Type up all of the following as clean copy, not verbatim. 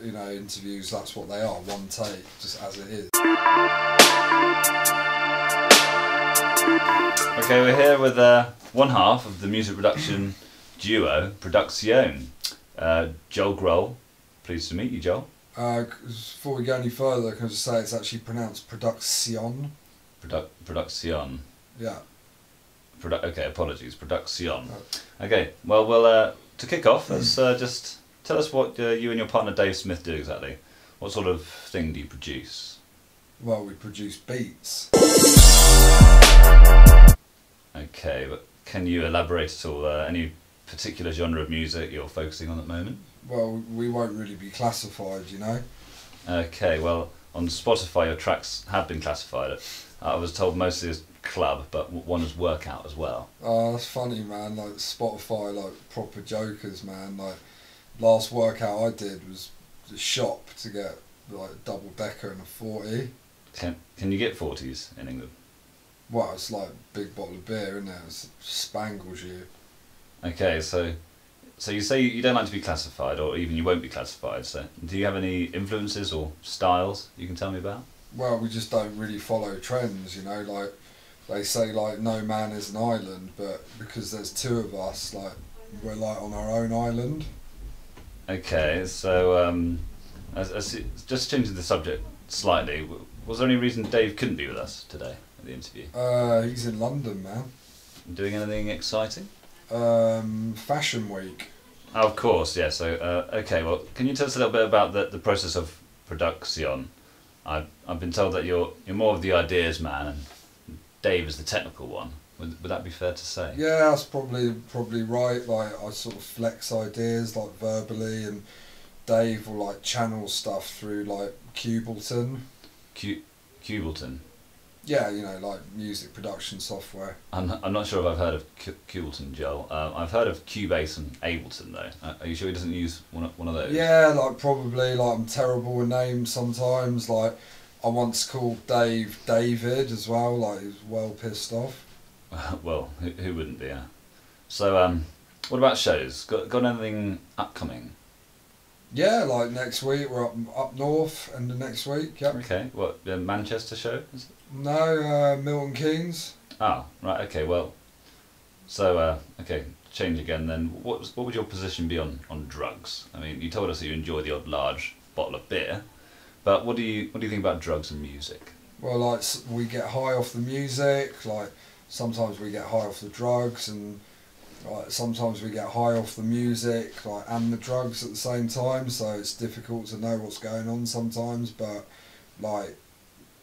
You know, interviews, that's what they are, one take, just as it is. Okay, we're here with one half of the music production duo, PRODUX1ON. Joel Grohl. Pleased to meet you, Joel. Before we go any further, can I just say it's actually pronounced PRODUX1ON. PRODUX1ON. Yeah. Okay, apologies, PRODUX1ON. Okay, well, to kick off, let's just tell us what you and your partner Dave Smith do exactly. What sort of thing do you produce? Well, we produce beats. Okay, but can you elaborate at all? Any particular genre of music you're focusing on at the moment? Well, we won't really be classified, you know. Okay, well, on Spotify your tracks have been classified. I was told mostly as club, but one as workout as well. Oh, that's funny, man. Like Spotify, like proper jokers, man. Like last workout I did was the shop to get like a double decker and a 40. Can you get 40s in England? Well, it's like a big bottle of beer, isn't it? It spangles you. Okay, so you say you don't like to be classified, or even you won't be classified. So do you have any influences or styles you can tell me about? Well, we just don't really follow trends, you know. Like they say, like no man is an island, but because there's two of us, like we're like on our own island. Okay, so just changing the subject slightly, was there any reason Dave couldn't be with us today at the interview? He's in London, man. Doing anything exciting? Fashion Week. Oh, of course, yeah. So, okay, well, can you tell us a little bit about the process of production? I've been told that you're more of the ideas man, and Dave is the technical one. Would that be fair to say? Yeah, that's probably right. Like I sort of flex ideas like verbally, and Dave will like channel stuff through like Cubleton. Cubleton. Yeah, you know, like music production software. I'm not sure if I've heard of Cubleton, Joel. I've heard of Cubase and Ableton though. Are you sure he doesn't use one of those? Yeah, like probably. Like I'm terrible with names sometimes. Like I once called Dave David as well. Like he was well pissed off. Well, who wouldn't be? So, what about shows? Got anything upcoming? Yeah, like next week we're up north, and the next week. Yep. Okay, what the Manchester show? Is it? No, Milton Keynes. Oh, right. Okay, well, so okay, change again then. What would your position be on drugs? I mean, you told us that you enjoy the odd large bottle of beer, but what do you think about drugs and music? Well, like we get high off the music. Like sometimes we get high off the drugs, and like sometimes we get high off the music, like and the drugs at the same time. So it's difficult to know what's going on sometimes. But like,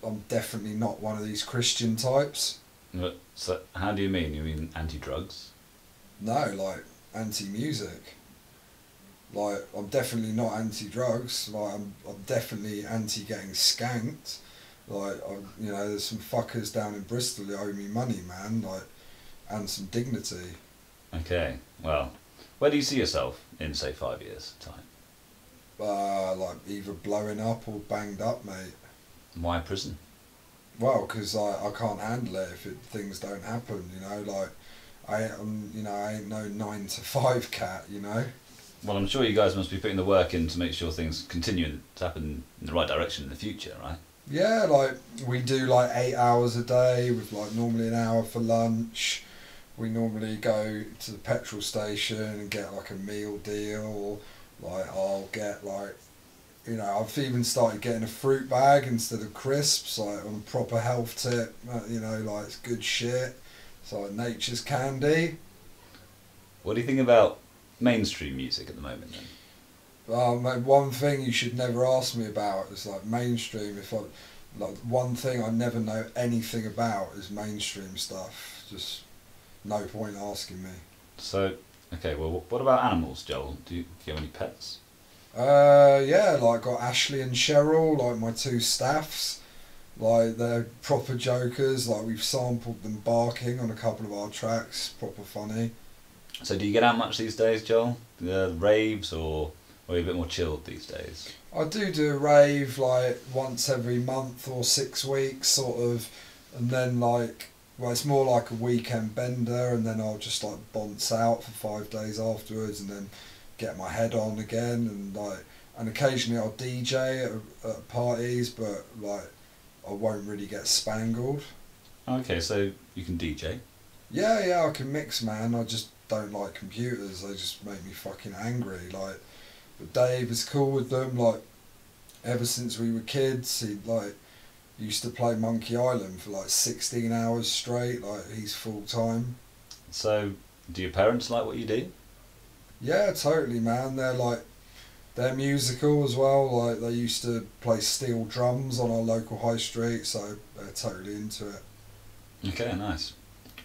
I'm definitely not one of these Christian types. So how do you mean? You mean anti-drugs? No, like anti-music. Like I'm definitely not anti-drugs. Like I'm definitely anti-getting skanked. Like you know, there's some fuckers down in Bristol who owe me money, man. Like, and some dignity. Okay, well, where do you see yourself in say 5 years' time? Like either blowing up or banged up, mate. Why prison? Well, because I can't handle it if things don't happen, you know. Like I ain't no 9 to 5 cat, you know. Well, I'm sure you guys must be putting the work in to make sure things continue to happen in the right direction in the future, right? Yeah, like we do like 8 hours a day with like normally an hour for lunch. We normally go to the petrol station and get like a meal deal. Like I'll get like, you know, I've even started getting a fruit bag instead of crisps, like on a proper health tip. You know, like it's good shit. It's like nature's candy. What do you think about mainstream music at the moment then? Mate, one thing you should never ask me about is like mainstream. Like one thing I never know anything about is mainstream stuff. Just no point asking me. So, okay, well, what about animals, Joel? Do you have any pets? Yeah, like got Ashley and Cheryl, like my two staffs. Like they're proper jokers. Like we've sampled them barking on a couple of our tracks. Proper funny. So do you get out much these days, Joel? Raves or are you a bit more chilled these days? I do a rave like once every month or 6 weeks, sort of, and then like, well, it's more like a weekend bender, and then I'll just like bounce out for 5 days afterwards, and then get my head on again, and like and occasionally I'll DJ at parties, but like I won't really get spangled. Okay, so you can DJ. Yeah, I can mix, man. I just don't like computers. They just make me fucking angry. Like, but Dave is cool with them. Like, ever since we were kids, he like used to play Monkey Island for like 16 hours straight. Like, he's full time. So, do your parents like what you do? Yeah, totally, man. They're musical as well. Like, they used to play steel drums on our local high street, so they're totally into it. Okay, nice.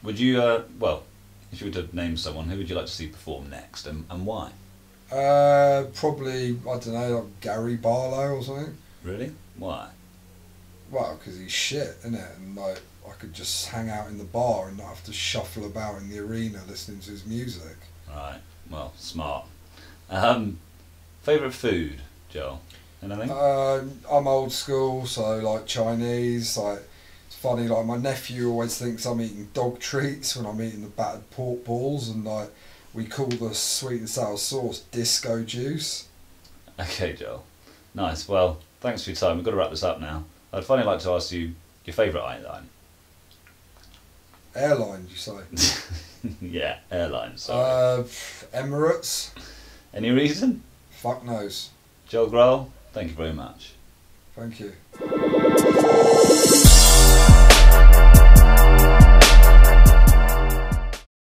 Would you, well, if you were to name someone, who would you like to see perform next, and why? Probably, I don't know, like Gary Barlow or something. Really? Why? Well, because he's shit, innit? And like, I could just hang out in the bar and not have to shuffle about in the arena listening to his music. Right. Well, smart. Favourite food, Joel? Anything? I'm old school, so like Chinese. Like, it's funny, like my nephew always thinks I'm eating dog treats when I'm eating the battered pork balls, and like we call the sweet and sour sauce disco juice. Okay, Joel. Nice. Well, thanks for your time. We've got to wrap this up now. I'd finally like to ask you your favourite airline. Airline, you say? Yeah, airline. Sorry. Emirates. Any reason? Fuck knows. Joel Grohl, thank you very much. Thank you.